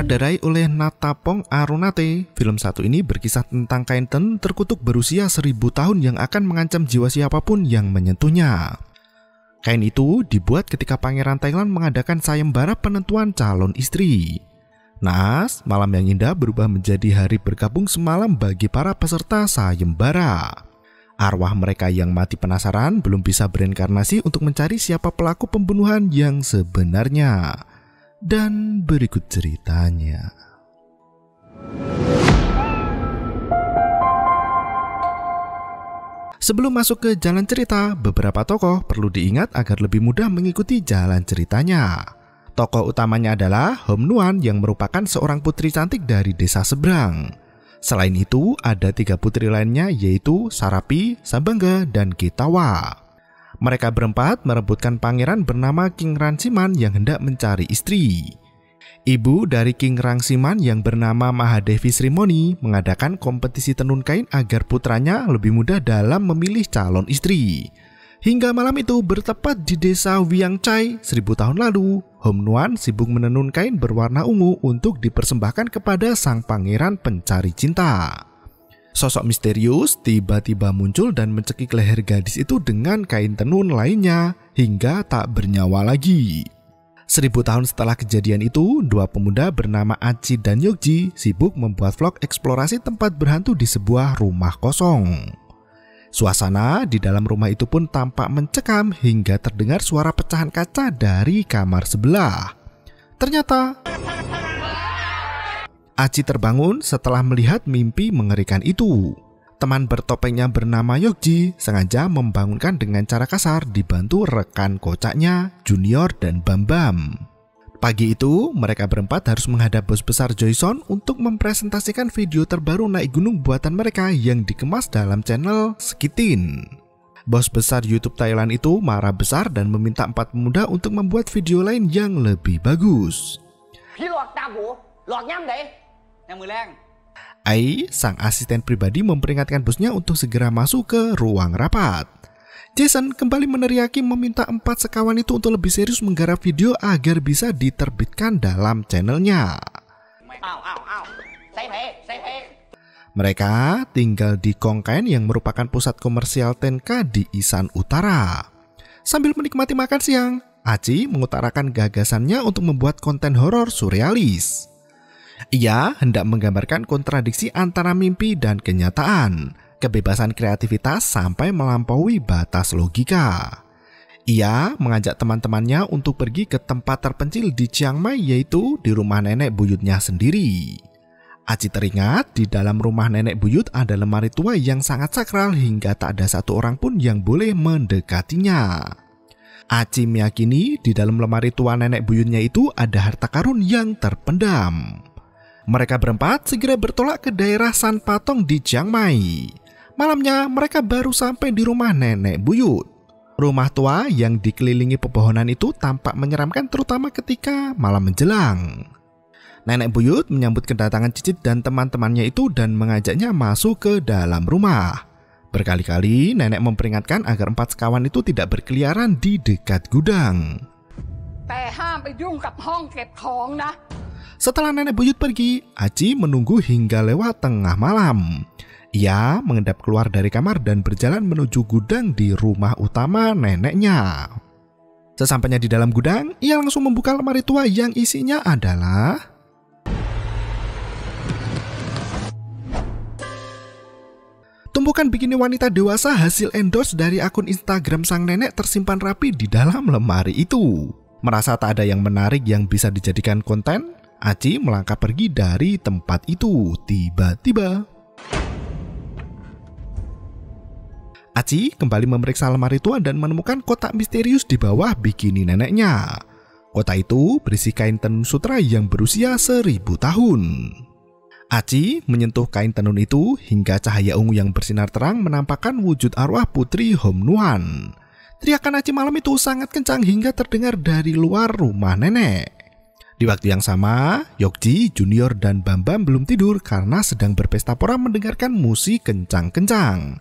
Disutradarai oleh Natapong Arunate, film satu ini berkisah tentang kain tenun terkutuk berusia 1000 tahun yang akan mengancam jiwa siapapun yang menyentuhnya. Kain itu dibuat ketika Pangeran Thailand mengadakan sayembara penentuan calon istri. Naas, malam yang indah berubah menjadi hari bergabung semalam bagi para peserta sayembara. Arwah mereka yang mati penasaran belum bisa berinkarnasi untuk mencari siapa pelaku pembunuhan yang sebenarnya. Dan berikut ceritanya. Sebelum masuk ke jalan cerita, beberapa tokoh perlu diingat agar lebih mudah mengikuti jalan ceritanya. Tokoh utamanya adalah Hom Nuan yang merupakan seorang putri cantik dari desa seberang. Selain itu, ada 3 putri lainnya yaitu Sarapi, Sabangga, dan Ketawa. Mereka berempat merebutkan pangeran bernama King Rangsiman yang hendak mencari istri. Ibu dari King Rangsiman yang bernama Mahadevi Srimoni mengadakan kompetisi tenun kain agar putranya lebih mudah dalam memilih calon istri. Hingga malam itu bertepat di desa Wiangchai 1000 tahun lalu, Hom Nuan sibuk menenun kain berwarna ungu untuk dipersembahkan kepada sang pangeran pencari cinta. Sosok misterius tiba-tiba muncul dan mencekik leher gadis itu dengan kain tenun lainnya hingga tak bernyawa lagi. 1000 tahun setelah kejadian itu, 2 pemuda bernama Aci dan Yokji sibuk membuat vlog eksplorasi tempat berhantu di sebuah rumah kosong. Suasana di dalam rumah itu pun tampak mencekam hingga terdengar suara pecahan kaca dari kamar sebelah. Ternyata Aci terbangun setelah melihat mimpi mengerikan itu. Teman bertopengnya bernama Yokji sengaja membangunkan dengan cara kasar dibantu rekan kocaknya, Junior dan Bambam. Pagi itu, mereka berempat harus menghadap bos besar Joyson untuk mempresentasikan video terbaru naik gunung buatan mereka yang dikemas dalam channel Skitin. Bos besar YouTube Thailand itu marah besar dan meminta 4 pemuda untuk membuat video lain yang lebih bagus. Ai, sang asisten pribadi memperingatkan bosnya untuk segera masuk ke ruang rapat. Jason kembali meneriaki meminta 4 sekawan itu untuk lebih serius menggarap video agar bisa diterbitkan dalam channelnya. Mereka tinggal di Kongkain yang merupakan pusat komersial Tenka di Isan Utara. Sambil menikmati makan siang, Aci mengutarakan gagasannya untuk membuat konten horor surrealis. Ia hendak menggambarkan kontradiksi antara mimpi dan kenyataan, kebebasan kreativitas sampai melampaui batas logika. Ia mengajak teman-temannya untuk pergi ke tempat terpencil di Chiang Mai, yaitu di rumah nenek buyutnya sendiri. Aci teringat di dalam rumah nenek buyut ada lemari tua yang sangat sakral hingga tak ada satu orang pun yang boleh mendekatinya. Aci meyakini di dalam lemari tua nenek buyutnya itu ada harta karun yang terpendam. Mereka berempat segera bertolak ke daerah San Patong di Chiang Mai. Malamnya mereka baru sampai di rumah nenek buyut. Rumah tua yang dikelilingi pepohonan itu tampak menyeramkan terutama ketika malam menjelang. Nenek buyut menyambut kedatangan Cicit dan teman-temannya itu dan mengajaknya masuk ke dalam rumah. Berkali-kali nenek memperingatkan agar 4 sekawan itu tidak berkeliaran di dekat gudang. Setelah nenek buyut pergi, Aci menunggu hingga lewat tengah malam. Ia mengendap keluar dari kamar dan berjalan menuju gudang di rumah utama neneknya. Sesampainya di dalam gudang, ia langsung membuka lemari tua yang isinya adalah tumpukan bikini wanita dewasa hasil endorse dari akun Instagram sang nenek tersimpan rapi di dalam lemari itu. Merasa tak ada yang menarik yang bisa dijadikan konten, Aci melangkah pergi dari tempat itu. Tiba-tiba Aci kembali memeriksa lemari tua dan menemukan kotak misterius di bawah bikini neneknya. Kotak itu berisi kain tenun sutra yang berusia 1000 tahun. Aci menyentuh kain tenun itu hingga cahaya ungu yang bersinar terang menampakkan wujud arwah putri Hom Nuan. Teriakan Aci malam itu sangat kencang hingga terdengar dari luar rumah nenek. Di waktu yang sama, Yokji, Junior, dan Bambam belum tidur karena sedang berpesta pora mendengarkan musik kencang-kencang.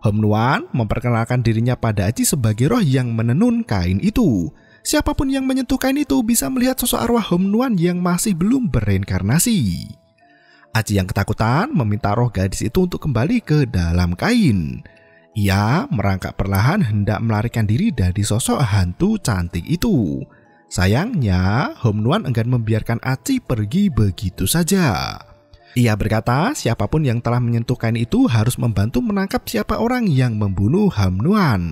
Hom Nuan memperkenalkan dirinya pada Aci sebagai roh yang menenun kain itu. Siapapun yang menyentuh kain itu bisa melihat sosok arwah Hom Nuan yang masih belum bereinkarnasi. Aci yang ketakutan meminta roh gadis itu untuk kembali ke dalam kain. Ia merangkak perlahan hendak melarikan diri dari sosok hantu cantik itu. Sayangnya, Hom Nuan enggan membiarkan Aci pergi begitu saja. Ia berkata siapapun yang telah menyentuh kain itu harus membantu menangkap siapa orang yang membunuh Hom Nuan.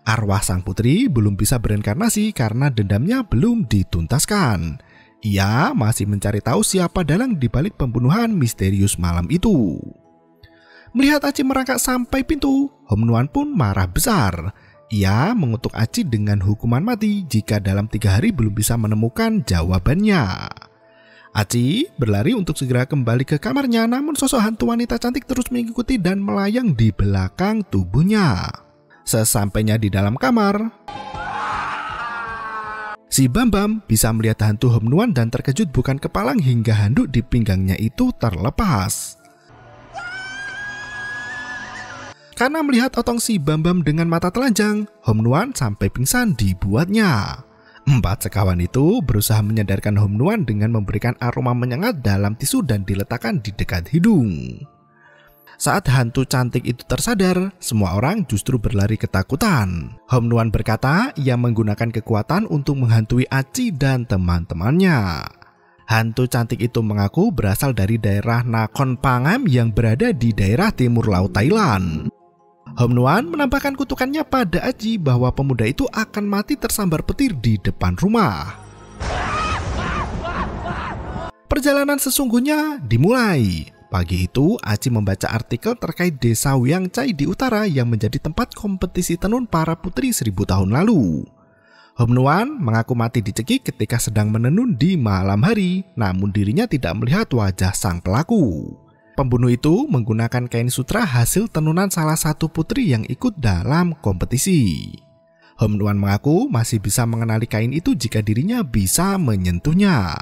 Arwah sang putri belum bisa bereinkarnasi karena dendamnya belum dituntaskan. Ia masih mencari tahu siapa dalang di balik pembunuhan misterius malam itu. Melihat Aci merangkak sampai pintu, Hom Nuan pun marah besar. Ia mengutuk Aci dengan hukuman mati jika dalam 3 hari belum bisa menemukan jawabannya. Aci berlari untuk segera kembali ke kamarnya, namun sosok hantu wanita cantik terus mengikuti dan melayang di belakang tubuhnya. Sesampainya di dalam kamar, si Bambam bisa melihat hantu Hom Nuan dan terkejut bukan kepalang hingga handuk di pinggangnya itu terlepas. Karena melihat otong si Bambam dengan mata telanjang, Hom Nuan sampai pingsan dibuatnya. 4 sekawan itu berusaha menyadarkan Hom Nuan dengan memberikan aroma menyengat dalam tisu dan diletakkan di dekat hidung. Saat hantu cantik itu tersadar, semua orang justru berlari ketakutan. Hom Nuan berkata ia menggunakan kekuatan untuk menghantui Aci dan teman-temannya. Hantu cantik itu mengaku berasal dari daerah Nakhon Phangam yang berada di daerah timur laut Thailand. Hom Nuan menambahkan kutukannya pada Aci bahwa pemuda itu akan mati tersambar petir di depan rumah. Perjalanan sesungguhnya dimulai. Pagi itu, Aci membaca artikel terkait desa Wiang Chai di utara yang menjadi tempat kompetisi tenun para putri 1000 tahun lalu. Hom Nuan mengaku mati dicekik ketika sedang menenun di malam hari, namun dirinya tidak melihat wajah sang pelaku. Pembunuh itu menggunakan kain sutra hasil tenunan salah satu putri yang ikut dalam kompetisi. Hom Nuan mengaku masih bisa mengenali kain itu jika dirinya bisa menyentuhnya.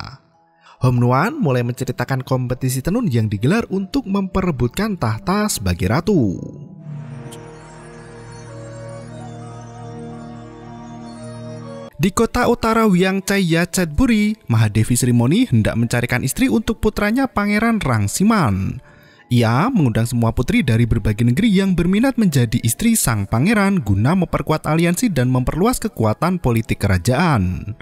Hom Nuan mulai menceritakan kompetisi tenun yang digelar untuk memperebutkan tahta sebagai ratu. Di kota utara Wiang Chai Yachatburi, Mahadevi Sri Moni hendak mencarikan istri untuk putranya Pangeran Rangsiman. Ia mengundang semua putri dari berbagai negeri yang berminat menjadi istri sang pangeran guna memperkuat aliansi dan memperluas kekuatan politik kerajaan.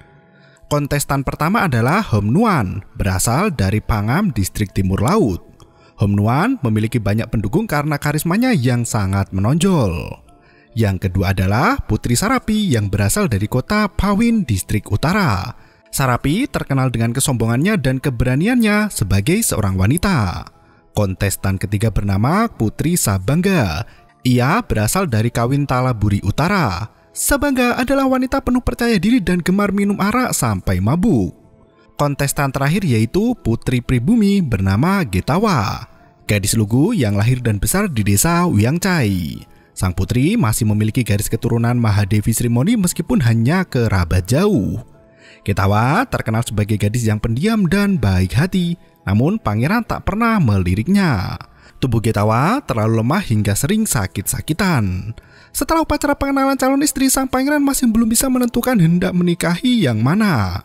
Kontestan pertama adalah Hom Nuan, berasal dari Phangam, distrik timur laut. Hom Nuan memiliki banyak pendukung karena karismanya yang sangat menonjol. Yang kedua adalah Putri Sarapi yang berasal dari kota Phawin, distrik utara. Sarapi terkenal dengan kesombongannya dan keberaniannya sebagai seorang wanita. Kontestan ketiga bernama Putri Sabangga. Ia berasal dari Kawintala Buri Utara. Sabangga adalah wanita penuh percaya diri dan gemar minum arak sampai mabuk. Kontestan terakhir yaitu Putri Pribumi bernama Getawa, gadis lugu yang lahir dan besar di desa Wiang Chai. Sang putri masih memiliki garis keturunan Mahadevi Sri Moni meskipun hanya kerabat jauh. Getawa terkenal sebagai gadis yang pendiam dan baik hati, namun pangeran tak pernah meliriknya. Tubuh Getawa terlalu lemah hingga sering sakit-sakitan. Setelah upacara pengenalan calon istri, sang pangeran masih belum bisa menentukan hendak menikahi yang mana.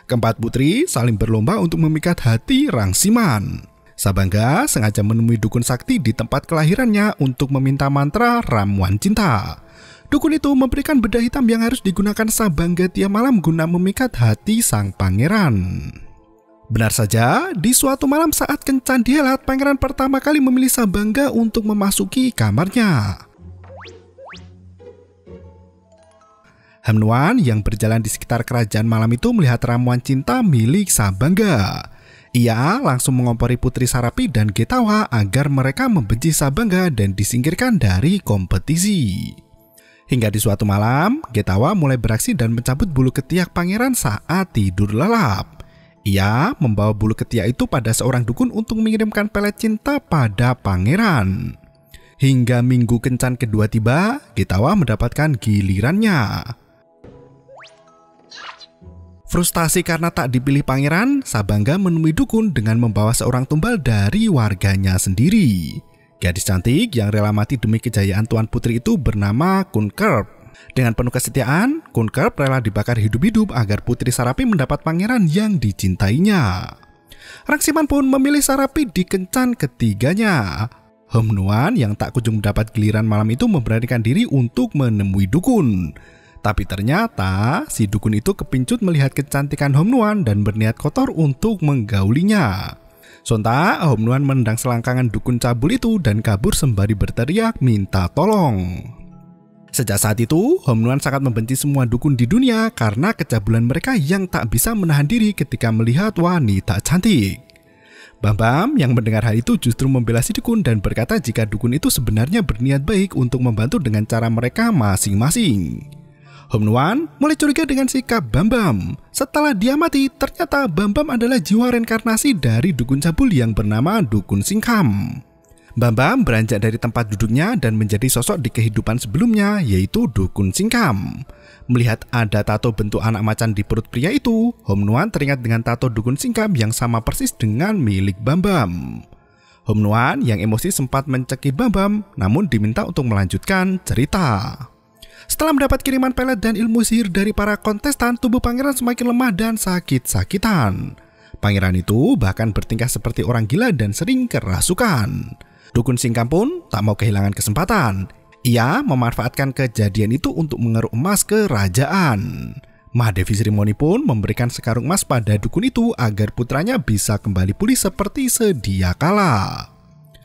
Keempat putri saling berlomba untuk memikat hati Rangsiman. Sabangga sengaja menemui dukun sakti di tempat kelahirannya untuk meminta mantra ramuan cinta. Dukun itu memberikan bedah hitam yang harus digunakan Sabangga tiap malam guna memikat hati sang pangeran. Benar saja, di suatu malam saat kencan dihelat, pangeran pertama kali memilih Sabangga untuk memasuki kamarnya. Hom Nuan yang berjalan di sekitar kerajaan malam itu melihat ramuan cinta milik Sabangga. Ia langsung mengompori Putri Sarapi dan Getawa agar mereka membenci Sabangga dan disingkirkan dari kompetisi. Hingga di suatu malam, Getawa mulai beraksi dan mencabut bulu ketiak pangeran saat tidur lelap. Ia membawa bulu ketiak itu pada seorang dukun untuk mengirimkan pelet cinta pada pangeran. Hingga minggu kencan kedua tiba, Getawa mendapatkan gilirannya. Frustasi karena tak dipilih pangeran, Sabangga menemui dukun dengan membawa seorang tumbal dari warganya sendiri. Gadis cantik yang rela mati demi kejayaan tuan putri itu bernama Kun Kerp. Dengan penuh kesetiaan, Kunkerp rela dibakar hidup-hidup agar Putri Sarapi mendapat pangeran yang dicintainya. Rangsiman pun memilih Sarapi di kencan ketiganya. Hom-Nuan yang tak kunjung mendapat giliran malam itu memberanikan diri untuk menemui dukun. Tapi ternyata si dukun itu kepincut melihat kecantikan Hom-Nuan dan berniat kotor untuk menggaulinya. Sontak Hom-Nuan menendang selangkangan dukun cabul itu dan kabur sembari berteriak minta tolong. Sejak saat itu, Hom-Nuan sangat membenci semua dukun di dunia karena kecabulan mereka yang tak bisa menahan diri ketika melihat wanita cantik. Bam-Bam yang mendengar hal itu justru membela si dukun dan berkata jika dukun itu sebenarnya berniat baik untuk membantu dengan cara mereka masing-masing. Hom-Nuan mulai curiga dengan sikap Bam-Bam. Setelah dia mati, ternyata Bam-Bam adalah jiwa reinkarnasi dari dukun cabul yang bernama Dukun Singkam. Bam-Bam beranjak dari tempat duduknya dan menjadi sosok di kehidupan sebelumnya, yaitu Dukun Singkam. Melihat ada tato bentuk anak macan di perut pria itu, Hom-Nuan teringat dengan tato Dukun Singkam yang sama persis dengan milik Bam-Bam. Hom-Nuan yang emosi sempat mencekik Bam-Bam, namun diminta untuk melanjutkan cerita. Setelah mendapat kiriman pelet dan ilmu sihir dari para kontestan, tubuh pangeran semakin lemah dan sakit-sakitan. Pangeran itu bahkan bertingkah seperti orang gila dan sering kerasukan. Dukun Singkam pun tak mau kehilangan kesempatan. Ia memanfaatkan kejadian itu untuk mengeruk emas kerajaan. Mahadevi Sri Mulyani pun memberikan sekarung emas pada dukun itu agar putranya bisa kembali pulih seperti sedia kala.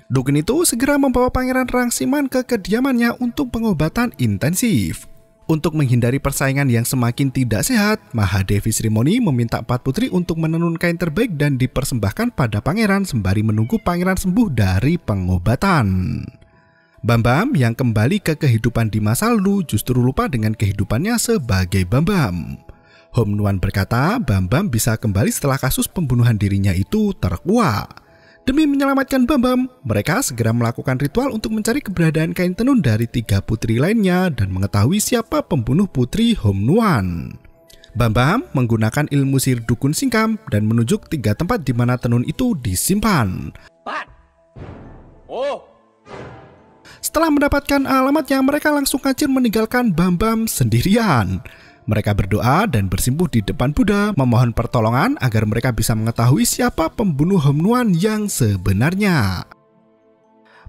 Dukun itu segera membawa Pangeran Rangsiman ke kediamannya untuk pengobatan intensif. Untuk menghindari persaingan yang semakin tidak sehat, Mahadevi Sri Mulyani meminta 4 putri untuk menenun kain terbaik dan dipersembahkan pada pangeran sembari menunggu pangeran sembuh dari pengobatan. Bam-Bam yang kembali ke kehidupan di masa lalu justru lupa dengan kehidupannya sebagai Bam-Bam. Hom-Nuan berkata Bam-Bam bisa kembali setelah kasus pembunuhan dirinya itu terkuak. Demi menyelamatkan Bam-Bam, mereka segera melakukan ritual untuk mencari keberadaan kain tenun dari 3 putri lainnya dan mengetahui siapa pembunuh putri Hom-Nuan. Bam-Bam menggunakan ilmu sihir Dukun Singkam dan menunjuk 3 tempat di mana tenun itu disimpan. Setelah mendapatkan alamatnya, mereka langsung kacir meninggalkan Bam-Bam sendirian. Mereka berdoa dan bersimpuh di depan Buddha memohon pertolongan agar mereka bisa mengetahui siapa pembunuh Hom-Nuan yang sebenarnya.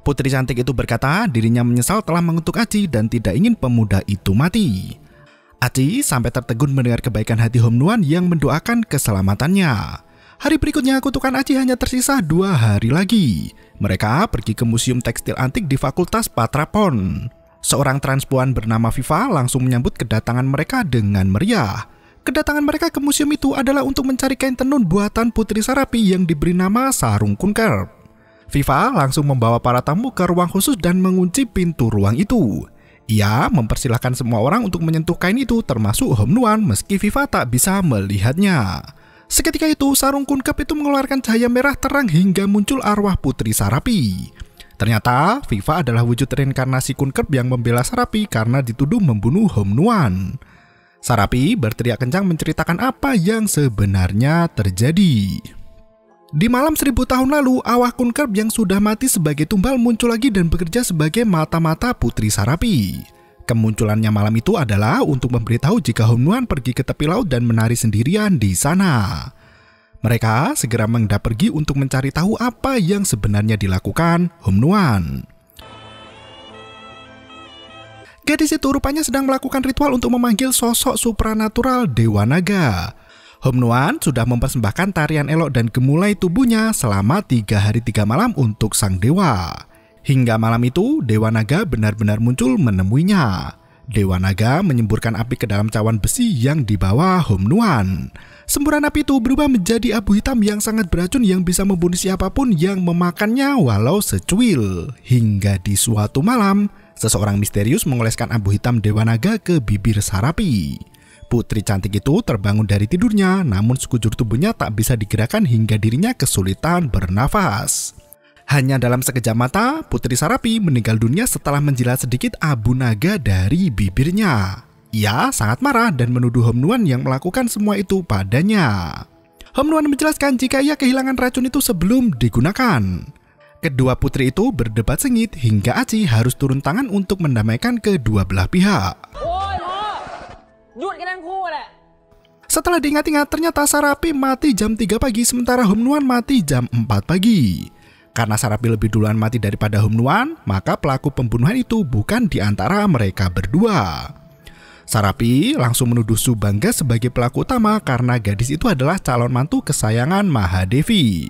Putri cantik itu berkata dirinya menyesal telah mengutuk Aci dan tidak ingin pemuda itu mati. Aci sampai tertegun mendengar kebaikan hati Hom-Nuan yang mendoakan keselamatannya. Hari berikutnya kutukan Aci hanya tersisa 2 hari lagi. Mereka pergi ke Museum Tekstil Antik di Fakultas Patrapon. Seorang transpuan bernama Viva langsung menyambut kedatangan mereka dengan meriah. Kedatangan mereka ke museum itu adalah untuk mencari kain tenun buatan Putri Sarapi yang diberi nama Sarung Kunkerp. Viva langsung membawa para tamu ke ruang khusus dan mengunci pintu ruang itu. Ia mempersilahkan semua orang untuk menyentuh kain itu termasuk Hom-Nuan meski Viva tak bisa melihatnya. Seketika itu Sarung Kunkerp itu mengeluarkan cahaya merah terang hingga muncul arwah Putri Sarapi. Ternyata Viva adalah wujud reinkarnasi Kunkerp yang membela Sarapi karena dituduh membunuh Hom-Nuan. Sarapi berteriak kencang menceritakan apa yang sebenarnya terjadi. Di malam 1000 tahun lalu, arwah Kunkerp yang sudah mati sebagai tumbal muncul lagi dan bekerja sebagai mata-mata Putri Sarapi. Kemunculannya malam itu adalah untuk memberitahu jika Hom-Nuan pergi ke tepi laut dan menari sendirian di sana. Mereka segera mengendap pergi untuk mencari tahu apa yang sebenarnya dilakukan Hom-Nuan. Gadis itu rupanya sedang melakukan ritual untuk memanggil sosok supranatural Dewa Naga. Hom-Nuan sudah mempersembahkan tarian elok dan gemulai tubuhnya selama 3 hari 3 malam untuk sang dewa. Hingga malam itu, Dewa Naga benar-benar muncul menemuinya. Dewa Naga menyemburkan api ke dalam cawan besi yang dibawa Hom-Nuan. Semburan api itu berubah menjadi abu hitam yang sangat beracun yang bisa membunuh siapapun yang memakannya walau secuil. Hingga di suatu malam, seseorang misterius mengoleskan abu hitam Dewa Naga ke bibir Sarapi. Putri cantik itu terbangun dari tidurnya, namun sekujur tubuhnya tak bisa digerakkan hingga dirinya kesulitan bernafas. Hanya dalam sekejap mata, Putri Sarapi meninggal dunia setelah menjilat sedikit abu naga dari bibirnya. Ia sangat marah dan menuduh Hom-Nuan yang melakukan semua itu padanya. Hom-Nuan menjelaskan jika ia kehilangan racun itu sebelum digunakan. Kedua putri itu berdebat sengit hingga Aci harus turun tangan untuk mendamaikan kedua belah pihak. Setelah diingat-ingat, ternyata Sarapi mati jam 3 pagi sementara Hom Nuan mati jam 4 pagi. Karena Sarapi lebih duluan mati daripada Hom Nuan, maka pelaku pembunuhan itu bukan di antara mereka berdua. Sarapi langsung menuduh Subangga sebagai pelaku utama karena gadis itu adalah calon mantu kesayangan Mahadevi.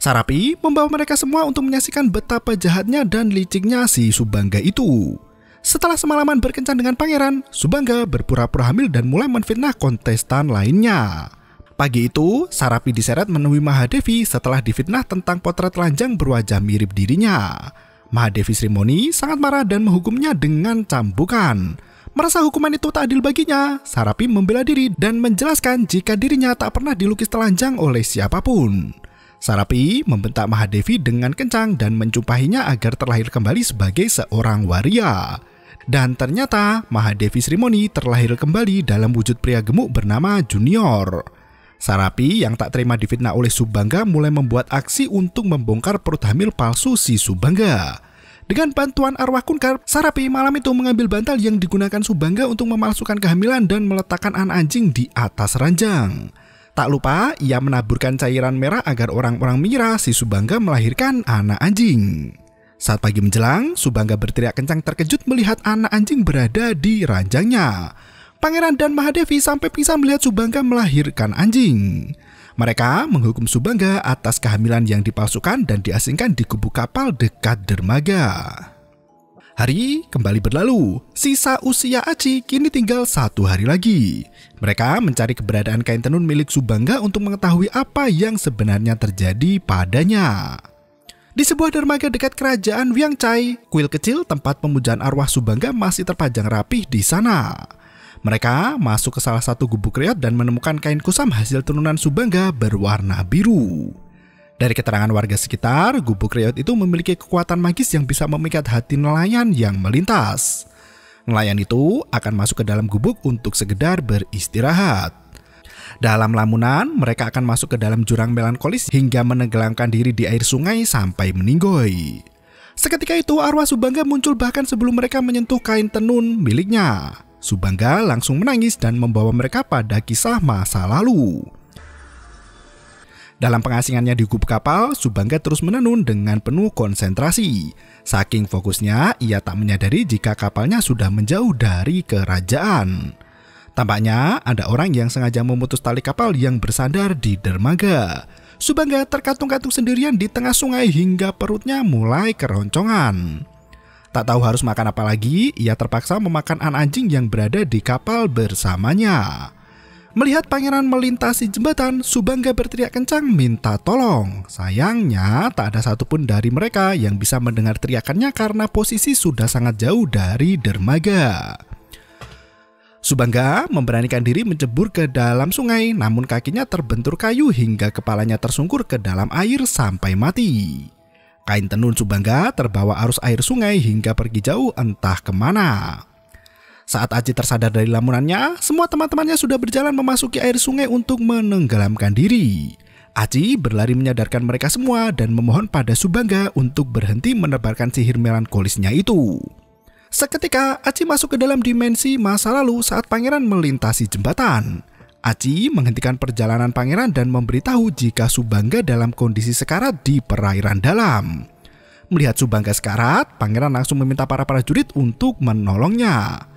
Sarapi membawa mereka semua untuk menyaksikan betapa jahatnya dan liciknya si Subangga itu. Setelah semalaman berkencan dengan pangeran, Subangga berpura-pura hamil dan mulai menfitnah kontestan lainnya. Pagi itu, Sarapi diseret menemui Mahadevi setelah difitnah tentang potret telanjang berwajah mirip dirinya. Mahadevi Srimoni sangat marah dan menghukumnya dengan cambukan. Merasa hukuman itu tak adil baginya, Sarapi membela diri dan menjelaskan jika dirinya tak pernah dilukis telanjang oleh siapapun. Sarapi membentak Mahadevi dengan kencang dan mencumpahinya agar terlahir kembali sebagai seorang waria. Dan ternyata Mahadevi Srimoni terlahir kembali dalam wujud pria gemuk bernama Junior. Sarapi yang tak terima difitnah oleh Subangga mulai membuat aksi untuk membongkar perut hamil palsu si Subangga. Dengan bantuan arwah Kunkar, Sarapi malam itu mengambil bantal yang digunakan Subangga untuk memalsukan kehamilan dan meletakkan anak anjing di atas ranjang. Tak lupa, ia menaburkan cairan merah agar orang-orang mengira si Subangga melahirkan anak anjing. Saat pagi menjelang, Subangga berteriak kencang terkejut melihat anak anjing berada di ranjangnya. Pangeran dan Mahadevi sampai pingsan melihat Subangga melahirkan anjing. Mereka menghukum Subangga atas kehamilan yang dipalsukan dan diasingkan di gubuk kapal dekat dermaga. Hari kembali berlalu, sisa usia Aci kini tinggal 1 hari lagi. Mereka mencari keberadaan kain tenun milik Subangga untuk mengetahui apa yang sebenarnya terjadi padanya. Di sebuah dermaga dekat kerajaan Wiangcai, kuil kecil tempat pemujaan arwah Subangga masih terpajang rapih di sana. Mereka masuk ke salah satu gubuk reot dan menemukan kain kusam hasil turunan Subangga berwarna biru. Dari keterangan warga sekitar, gubuk reot itu memiliki kekuatan magis yang bisa memikat hati nelayan yang melintas. Nelayan itu akan masuk ke dalam gubuk untuk sekedar beristirahat. Dalam lamunan, mereka akan masuk ke dalam jurang melankolis hingga menenggelamkan diri di air sungai sampai meninggoy. Seketika itu, arwah Subangga muncul bahkan sebelum mereka menyentuh kain tenun miliknya. Subangga langsung menangis dan membawa mereka pada kisah masa lalu. Dalam pengasingannya di gubuk kapal, Subangga terus menenun dengan penuh konsentrasi. Saking fokusnya, ia tak menyadari jika kapalnya sudah menjauh dari kerajaan. Tampaknya ada orang yang sengaja memutus tali kapal yang bersandar di dermaga. Subangga terkatung-katung sendirian di tengah sungai hingga perutnya mulai keroncongan. Tak tahu harus makan apa lagi, ia terpaksa memakan anak anjing yang berada di kapal bersamanya. Melihat pangeran melintasi jembatan, Subangga berteriak kencang minta tolong. Sayangnya tak ada satupun dari mereka yang bisa mendengar teriakannya karena posisi sudah sangat jauh dari dermaga. Subangga memberanikan diri mencebur ke dalam sungai, namun kakinya terbentur kayu hingga kepalanya tersungkur ke dalam air sampai mati. Kain tenun Subangga terbawa arus air sungai hingga pergi jauh entah kemana. Saat Aci tersadar dari lamunannya, semua teman-temannya sudah berjalan memasuki air sungai untuk menenggelamkan diri. Aci berlari menyadarkan mereka semua dan memohon pada Subangga untuk berhenti menebarkan sihir melankolisnya itu. Seketika, Aci masuk ke dalam dimensi masa lalu saat pangeran melintasi jembatan. Aci menghentikan perjalanan pangeran dan memberitahu jika Subangga dalam kondisi sekarat di perairan dalam. Melihat Subangga sekarat, pangeran langsung meminta para prajurit untuk menolongnya.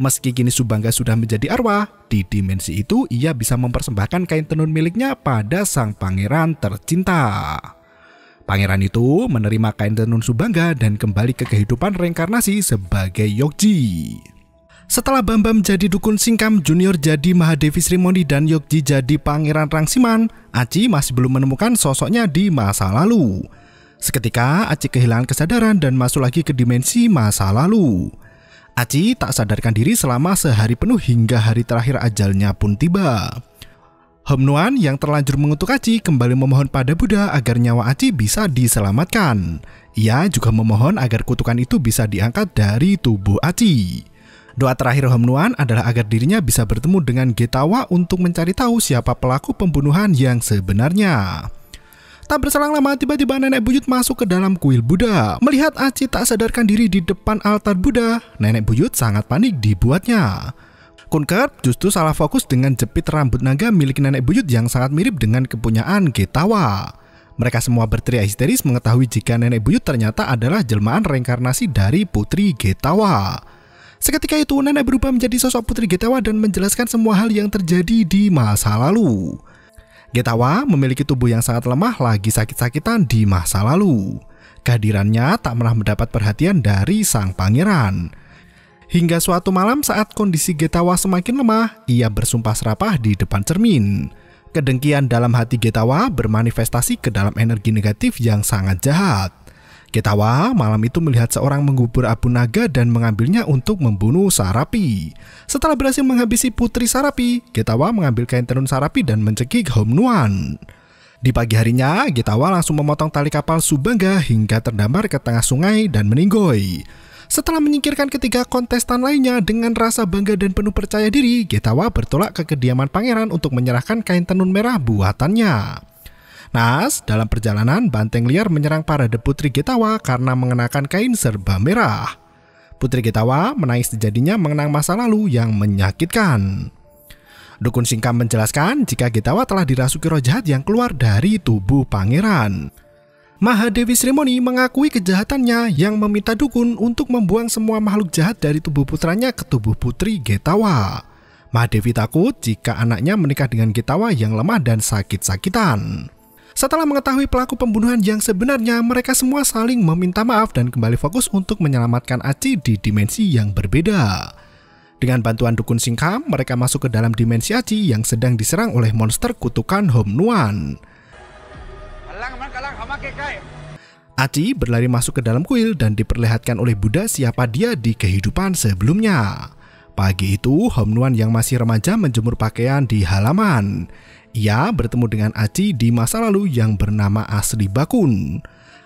Meski kini Subangga sudah menjadi arwah, di dimensi itu ia bisa mempersembahkan kain tenun miliknya pada sang pangeran tercinta. Pangeran itu menerima kain tenun Subangga dan kembali ke kehidupan reinkarnasi sebagai Yogji. Setelah Bambam jadi dukun Singkam, Junior jadi Mahadevi Srimoni, dan Yogji jadi Pangeran Rangsiman, Aci masih belum menemukan sosoknya di masa lalu. Seketika Aci kehilangan kesadaran dan masuk lagi ke dimensi masa lalu. Aci tak sadarkan diri selama sehari penuh hingga hari terakhir ajalnya pun tiba. Hom Nuan yang terlanjur mengutuk Aci kembali memohon pada Buddha agar nyawa Aci bisa diselamatkan. Ia juga memohon agar kutukan itu bisa diangkat dari tubuh Aci. Doa terakhir Hom Nuan adalah agar dirinya bisa bertemu dengan Getawa untuk mencari tahu siapa pelaku pembunuhan yang sebenarnya. Tak berselang lama, tiba-tiba nenek buyut masuk ke dalam kuil Buddha. Melihat Aci tak sadarkan diri di depan altar Buddha, nenek buyut sangat panik dibuatnya. Kunker justru salah fokus dengan jepit rambut naga milik nenek buyut yang sangat mirip dengan kepunyaan Getawa. Mereka semua berteriak histeris mengetahui jika nenek buyut ternyata adalah jelmaan reinkarnasi dari Putri Getawa. Seketika itu nenek berubah menjadi sosok Putri Getawa dan menjelaskan semua hal yang terjadi di masa lalu. Getawa memiliki tubuh yang sangat lemah, lagi sakit-sakitan di masa lalu. Kehadirannya tak pernah mendapat perhatian dari sang pangeran. Hingga suatu malam saat kondisi Getawa semakin lemah, ia bersumpah serapah di depan cermin. Kedengkian dalam hati Getawa bermanifestasi ke dalam energi negatif yang sangat jahat. Getawa malam itu melihat seorang menggubur abu naga dan mengambilnya untuk membunuh Sarapi. Setelah berhasil menghabisi Putri Sarapi, Getawa mengambil kain tenun Sarapi dan mencekik Hom Nuan. Di pagi harinya, Getawa langsung memotong tali kapal Subangga hingga terdampar ke tengah sungai dan meninggoy. Setelah menyingkirkan ketiga kontestan lainnya dengan rasa bangga dan penuh percaya diri, Getawa bertolak ke kediaman pangeran untuk menyerahkan kain tenun merah buatannya. Naas, dalam perjalanan, banteng liar menyerang parade Putri Getawa karena mengenakan kain serba merah. Putri Getawa menangis sejadinya mengenang masa lalu yang menyakitkan. Dukun Singkam menjelaskan jika Getawa telah dirasuki roh jahat yang keluar dari tubuh pangeran. Mahadewi Srimoni mengakui kejahatannya yang meminta dukun untuk membuang semua makhluk jahat dari tubuh putranya ke tubuh Putri Getawa. Mahadewi takut jika anaknya menikah dengan Getawa yang lemah dan sakit-sakitan. Setelah mengetahui pelaku pembunuhan yang sebenarnya, mereka semua saling meminta maaf dan kembali fokus untuk menyelamatkan Aci di dimensi yang berbeda. Dengan bantuan dukun Singkam, mereka masuk ke dalam dimensi Aci yang sedang diserang oleh monster kutukan Hom Nuan. Aci berlari masuk ke dalam kuil dan diperlihatkan oleh Buddha siapa dia di kehidupan sebelumnya. Pagi itu, Hom Nuan yang masih remaja menjemur pakaian di halaman. Ia bertemu dengan Aci di masa lalu yang bernama asli Bakun.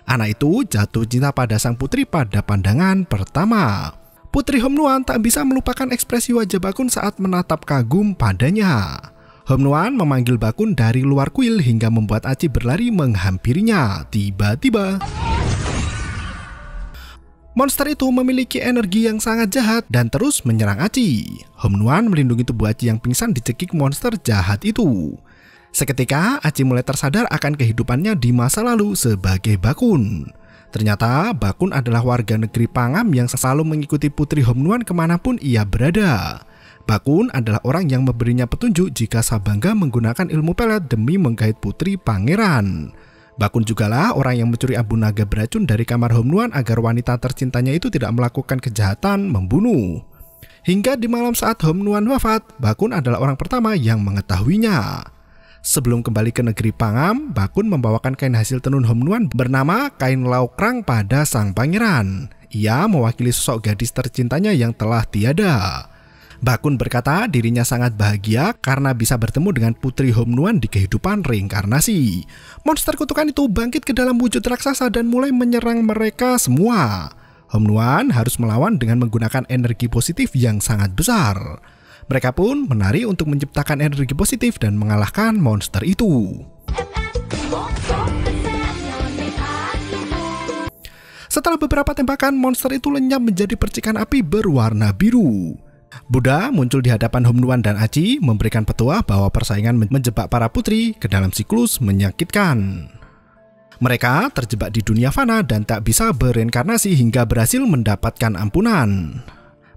Anak itu jatuh cinta pada sang putri pada pandangan pertama. Putri Hom Nuan tak bisa melupakan ekspresi wajah Bakun saat menatap kagum padanya. Hom Nuan memanggil Bakun dari luar kuil hingga membuat Aci berlari menghampirinya. Tiba-tiba monster itu memiliki energi yang sangat jahat dan terus menyerang Aci. Hom Nuan melindungi tubuh Aci yang pingsan dicekik monster jahat itu. Seketika Aci mulai tersadar akan kehidupannya di masa lalu sebagai Bakun. Ternyata Bakun adalah warga negeri Pangam yang selalu mengikuti Putri Hom Nuan kemanapun ia berada. Bakun adalah orang yang memberinya petunjuk jika Sabangga menggunakan ilmu pelet demi menggait putri pangeran. Bakun jugalah orang yang mencuri abu naga beracun dari kamar Hom Nuan agar wanita tercintanya itu tidak melakukan kejahatan membunuh. Hingga di malam saat Hom Nuan wafat, Bakun adalah orang pertama yang mengetahuinya. Sebelum kembali ke negeri Pangam, Bakun membawakan kain hasil tenun Hom Nuan bernama kain laukrang pada sang pangeran. Ia mewakili sosok gadis tercintanya yang telah tiada. Bakun berkata dirinya sangat bahagia karena bisa bertemu dengan Putri Hom Nuan di kehidupan reinkarnasi. Monster kutukan itu bangkit ke dalam wujud raksasa dan mulai menyerang mereka semua. Hom Nuan harus melawan dengan menggunakan energi positif yang sangat besar. Mereka pun menari untuk menciptakan energi positif dan mengalahkan monster itu. Setelah beberapa tembakan, monster itu lenyap menjadi percikan api berwarna biru. Buddha muncul di hadapan Hom Nuan dan Aci memberikan petua bahwa persaingan menjebak para putri ke dalam siklus menyakitkan. Mereka terjebak di dunia fana dan tak bisa bereinkarnasi hingga berhasil mendapatkan ampunan.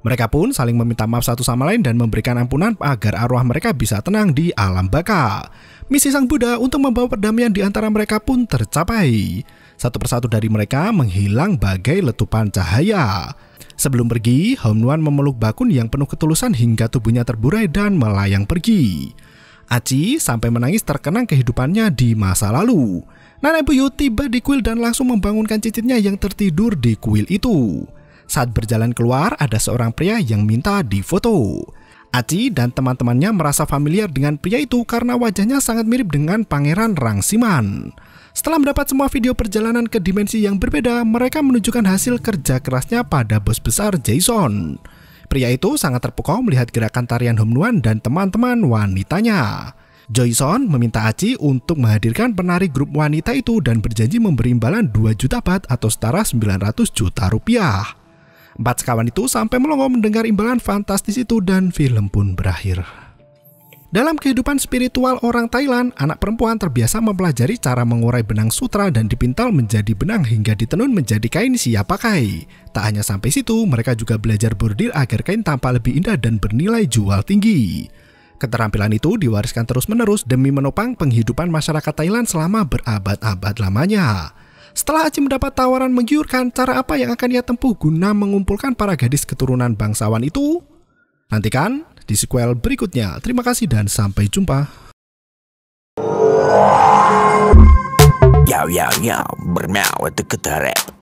Mereka pun saling meminta maaf satu sama lain dan memberikan ampunan agar arwah mereka bisa tenang di alam baka. Misi sang Buddha untuk membawa perdamaian di antara mereka pun tercapai. Satu persatu dari mereka menghilang bagai letupan cahaya. Sebelum pergi, Hom Nuan memeluk Bakun yang penuh ketulusan hingga tubuhnya terburai dan melayang pergi. Aci sampai menangis terkenang kehidupannya di masa lalu. Nenek buyut tiba di kuil dan langsung membangunkan cicitnya yang tertidur di kuil itu. Saat berjalan keluar, ada seorang pria yang minta difoto. Aci dan teman-temannya merasa familiar dengan pria itu karena wajahnya sangat mirip dengan Pangeran Rangsiman. Setelah mendapat semua video perjalanan ke dimensi yang berbeda, mereka menunjukkan hasil kerja kerasnya pada bos besar Jason. Pria itu sangat terpukau melihat gerakan tarian Hom Nuan dan teman-teman wanitanya. Jason meminta Aci untuk menghadirkan penari grup wanita itu dan berjanji memberi imbalan 2 juta baht atau setara 900 juta rupiah. Empat sekawan itu sampai melongo mendengar imbalan fantastis itu dan film pun berakhir. Dalam kehidupan spiritual orang Thailand, anak perempuan terbiasa mempelajari cara mengurai benang sutra dan dipintal menjadi benang hingga ditenun menjadi kain siap pakai. Tak hanya sampai situ, mereka juga belajar bordil agar kain tampak lebih indah dan bernilai jual tinggi. Keterampilan itu diwariskan terus-menerus demi menopang penghidupan masyarakat Thailand selama berabad-abad lamanya. Setelah Aci mendapat tawaran menggiurkan, cara apa yang akan ia tempuh guna mengumpulkan para gadis keturunan bangsawan itu? Nantikan di sequel berikutnya. Terima kasih dan sampai jumpa. Yo, bermau itu ketarep.